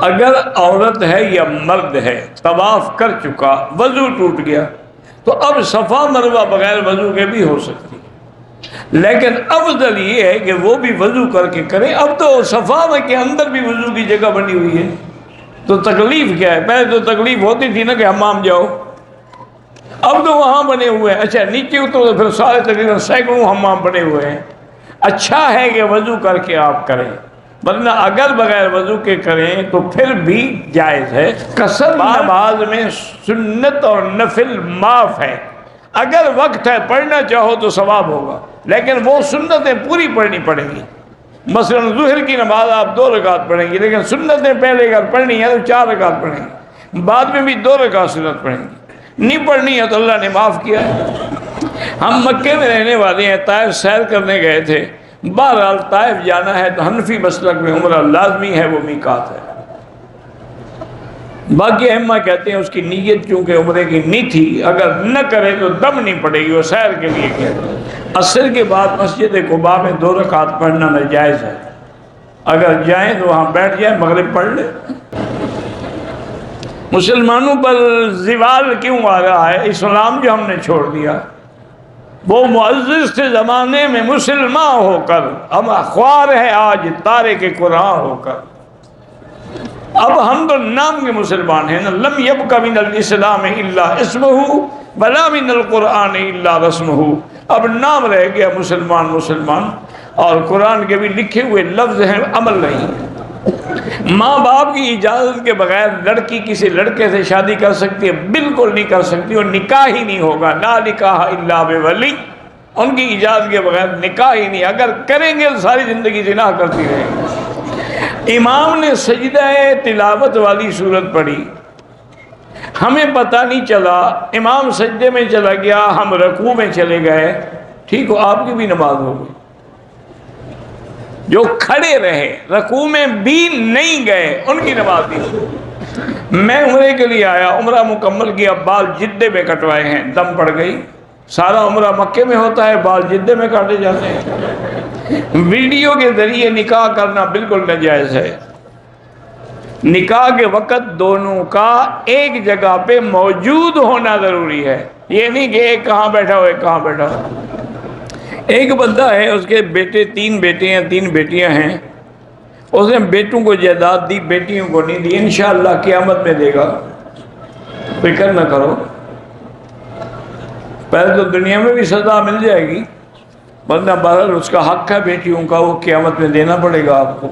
اگر عورت ہے یا مرد ہے طواف کر چکا، وضو ٹوٹ گیا، تو اب صفا مروہ بغیر وضو کے بھی ہو سکتی، لیکن افضل یہ ہے کہ وہ بھی وضو کر کے کرے۔ اب تو صفا کے اندر بھی وضو کی جگہ بنی ہوئی ہے، تو تکلیف کیا ہے؟ پہلے تو تکلیف ہوتی تھی نا کہ حمام جاؤ، اب تو وہاں بنے ہوئے ہیں۔ اچھا نیچے اترو تو پھر سارے تقریباً سینکڑوں حمام بنے ہوئے ہیں۔ اچھا ہے کہ وضو کر کے آپ کریں، ورنہ اگر بغیر وضو کے کریں تو پھر بھی جائز ہے۔ قصر نماز میں سنت اور نفل معاف ہے، اگر وقت ہے پڑھنا چاہو تو ثواب ہوگا، لیکن وہ سنتیں پوری پڑھنی پڑیں گی۔ مثلا ظہر کی نماز آپ 2 رکعت پڑھیں گی، لیکن سنتیں پہلے اگر پڑھنی ہے تو 4 رکعت پڑھیں گی، بعد میں بھی 2 رکعت سنت پڑھیں گی۔ نہیں پڑھنی ہے تو اللہ نے معاف کیا ہے۔ ہم مکے میں رہنے والے ہیں، طائف سیر کرنے گئے تھے۔ بہرحال طائف جانا ہے تو حنفی مسلک میں عمرہ لازمی ہے، وہ میقات ہے۔ باقی ائمہ کہتے ہیں اس کی نیت چونکہ عمرے کی نہیں تھی، اگر نہ کرے تو دم نہیں پڑے گی، وہ سیر کے لیے کیا۔ عصر کے بعد مسجد قباء میں 2 رکعت پڑھنا ناجائز ہے، اگر جائیں تو وہاں بیٹھ جائیں، مغرب پڑھ لیں۔ مسلمانوں پر زوال کیوں آ رہا ہے؟ اسلام جو ہم نے چھوڑ دیا، وہ معزز تھے زمانے میں مسلمان ہو کر، ہم خوار ہیں آج تارک قرآن ہو کر۔ اب ہم تو نام کے مسلمان ہیں، لم یبق من الاسلام الا اسمہ ولا من القرآن الا رسمہ۔ اب نام رہ گیا مسلمان مسلمان، اور قرآن کے بھی لکھے ہوئے لفظ ہیں، عمل نہیں ہے۔ ماں باپ کی اجازت کے بغیر لڑکی کسی لڑکے سے شادی کر سکتی ہے؟ بالکل نہیں کر سکتی، اور نکاح ہی نہیں ہوگا، لا نکاح الا بولی، ان کی اجازت کے بغیر نکاح ہی نہیں۔ اگر کریں گے تو ساری زندگی زنا کرتی رہیں گے۔ امام نے سجدہ تلاوت والی صورت پڑھی، ہمیں پتہ نہیں چلا، امام سجدے میں چلا گیا، ہم رکوع میں چلے گئے، ٹھیک ہو، آپ کی بھی نماز ہو گئی۔ جو کھڑے رہے رکوع میں بھی نہیں گئے، ان کی نماز نہیں ہوئی۔ میں عمرے کے لیے آیا، عمرہ مکمل کیا، بال جدے میں کٹوائے ہیں، دم پڑ گئی۔ سارا عمرہ مکے میں ہوتا ہے، بال جدے میں کاٹے جاتے ہیں۔ ویڈیو کے ذریعے نکاح کرنا بالکل ناجائز ہے۔ نکاح کے وقت دونوں کا ایک جگہ پہ موجود ہونا ضروری ہے، یہ نہیں کہ ایک کہاں بیٹھا ہو ایک کہاں بیٹھا ہو۔ ایک بندہ ہے، اس کے بیٹے 3 بیٹے ہیں 3 بیٹیاں ہیں، اس نے بیٹوں کو جائیداد دی، بیٹیوں کو نہیں دی۔ انشاءاللہ قیامت میں دے گا، فکر نہ کرو۔ پہلے تو دنیا میں بھی سزا مل جائے گی، ورنہ بہرحال اس کا حق ہے بیٹیوں کا، وہ قیامت میں دینا پڑے گا آپ کو۔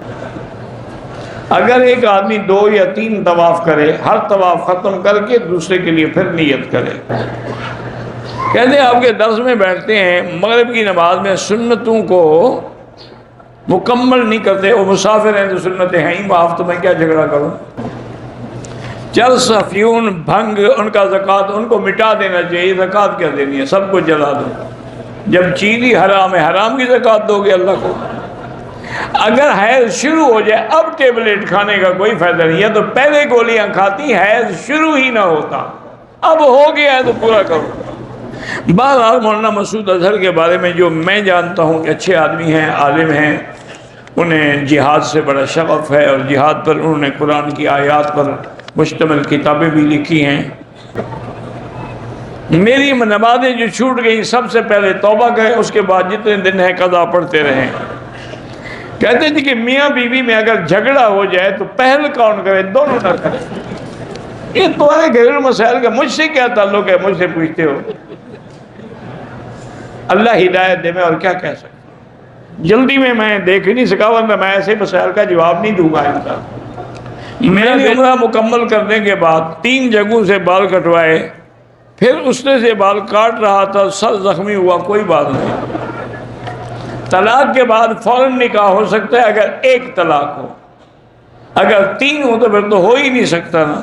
اگر ایک آدمی 2 یا 3 طواف کرے، ہر طواف ختم کر کے دوسرے کے لیے پھر نیت کرے۔ کہتے ہیں آپ کے درس میں بیٹھتے ہیں، مغرب کی نماز میں سنتوں کو مکمل نہیں کرتے، وہ مسافر ہیں تو سنتیں ہیں ہی معاف، تو میں کیا جھگڑا کروں۔ چرس، افیون، بھنگ، ان کا زکوٰۃ ان کو مٹا دینا چاہیے، زکوٰۃ کیا دینی ہے، سب کو جلا دو۔ جب چیز ہی حرام ہے، حرام کی زکوٰۃ دو گے اللہ کو؟ اگر حیض شروع ہو جائے، اب ٹیبلیٹ کھانے کا کوئی فائدہ نہیں ہے، تو پہلے گولیاں کھاتی، حیض شروع ہی نہ ہوتا، اب ہو گیا ہے تو پورا کرو۔ بہرحال مولانا مسعود اظہر کے بارے میں جو میں جانتا ہوں کہ اچھے آدمی ہیں، عالم ہیں، انہیں جہاد سے بڑا شغف ہے، اور جہاد پر انہوں نے قرآن کی آیات پر مشتمل کتابیں بھی لکھی ہیں۔ میری نمازیں جو چھوٹ گئی، سب سے پہلے توبہ کریں، اس کے بعد جتنے دن ہے قضا پڑھتے رہیں۔ کہتے تھے کہ میاں بیوی میں اگر جھگڑا ہو جائے تو پہل کون کرے؟ دونوں نہ کریں۔ یہ تو ہے گھریلو مسائل کا، مجھ سے کیا تعلق ہے؟ مجھ سے پوچھتے ہو؟ اللہ ہدایت دے، میں اور کیا کہہ سکتا ہوں؟ جلدی میں دیکھ ہی نہیں سکا، ورنہ میں ایسے مسائل کا جواب نہیں دوں گا انشاءاللہ۔ میں نے عمرہ مکمل کرنے کے بعد 3 جگہوں سے بال کٹوائے، پھر اس نے سے بال کاٹ رہا تھا، سر زخمی ہوا، کوئی بات نہیں۔ طلاق کے بعد فوراً نکاح ہو سکتا ہے اگر 1 طلاق ہو، اگر 3 ہو تو پھر تو ہو ہی نہیں سکتا نا۔